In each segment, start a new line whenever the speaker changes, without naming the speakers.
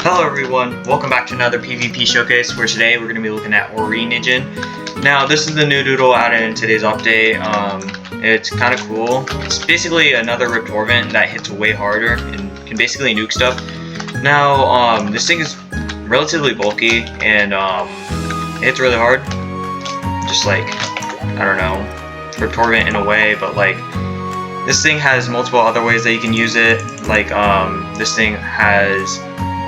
Hello everyone, welcome back to another PvP showcase where today we're going to be looking at Ory Engine. Now this is the new Doodle added in today's update. It's kind of cool. It's basically another ripped Torvent that hits way harder and can basically nuke stuff. Now this thing is relatively bulky and it hits really hard. Just like, I don't know, ripped Torvent in a way, but like this thing has multiple other ways that you can use it. Like this thing has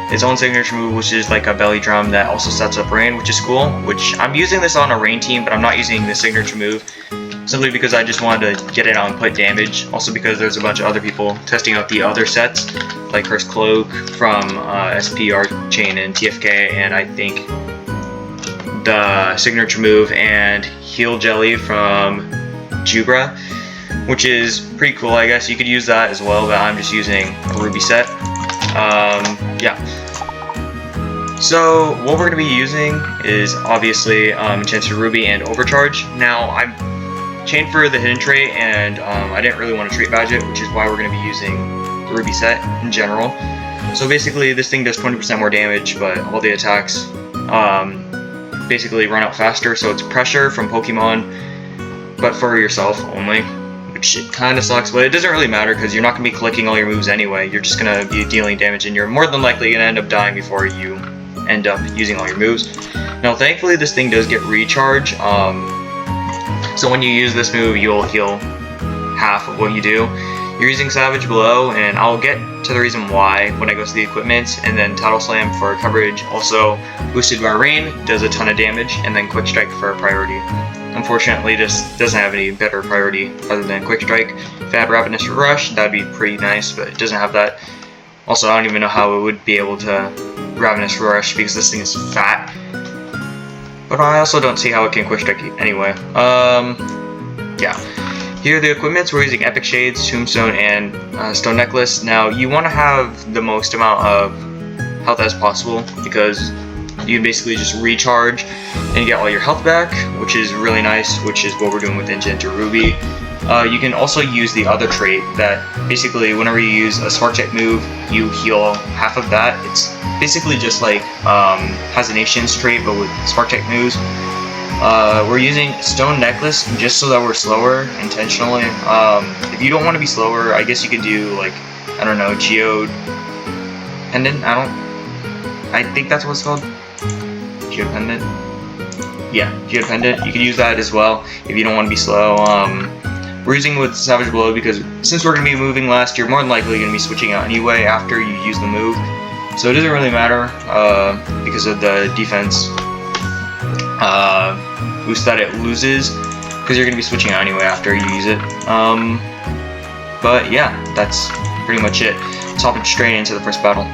its own signature move, which is like a belly drum that also sets up rain, which is cool. Which I'm using this on a rain team, but I'm not using the signature move simply because I just wanted to get it on put damage. Also because there's a bunch of other people testing out the other sets, like Curse Cloak from SPR Chain and TFK, and I think the signature move and Heal Jelly from Jubra, which is pretty cool. I guess you could use that as well, but I'm just using a Ruby set. Yeah. So what we're going to be using is obviously Enchanted Ruby and Overcharge. Now I'm chained for the hidden trait, and I didn't really want to trait badge it, which is why we're going to be using the Ruby set in general. So basically this thing does 20% more damage, but all the attacks basically run out faster, so it's pressure from Pokemon, but for yourself only. Which it kind of sucks, but it doesn't really matter because you're not going to be clicking all your moves anyway. You're just going to be dealing damage, and you're more than likely going to end up dying before you end up using all your moves. Now, thankfully, this thing does get recharge. So when you use this move, you'll heal half of what you do. You're using Savage Blow, and I'll get to the reason why when I go to the equipment, and then Tattle Slam for coverage. Also, Boosted by Rain does a ton of damage, and then Quick Strike for priority. Unfortunately, this doesn't have any better priority other than Quick Strike. If it had Ravenous Rush, that'd be pretty nice, but it doesn't have that. Also, I don't even know how it would be able to Ravenous Rush because this thing is fat. But I also don't see how it can Quick Strike anyway. Yeah. Here are the equipments. We're using Epic Shades, Tombstone, and Stone Necklace. Now, you want to have the most amount of health as possible because you can basically just recharge and get all your health back, which is really nice, which is what we're doing with Enchanted Ruby. You can also use the other trait that basically whenever you use a Spark Check move, you heal half of that. It's basically just like Hesitation's trait, but with Spark Check moves. We're using Stone Necklace just so that we're slower intentionally. If you don't want to be slower, I guess you could do like, I don't know, Geode Pendant. I think that's what it's called. Geode Pendant. Yeah, Geode Pendant. You could use that as well if you don't want to be slow. We're using with Savage Blow because since we're going to be moving last, you're more than likely going to be switching out anyway after you use the move. So it doesn't really matter because of the defense boost that it loses, because you're going to be switching out anyway after you use it. But yeah, that's pretty much it. Let's hop straight into the first battle.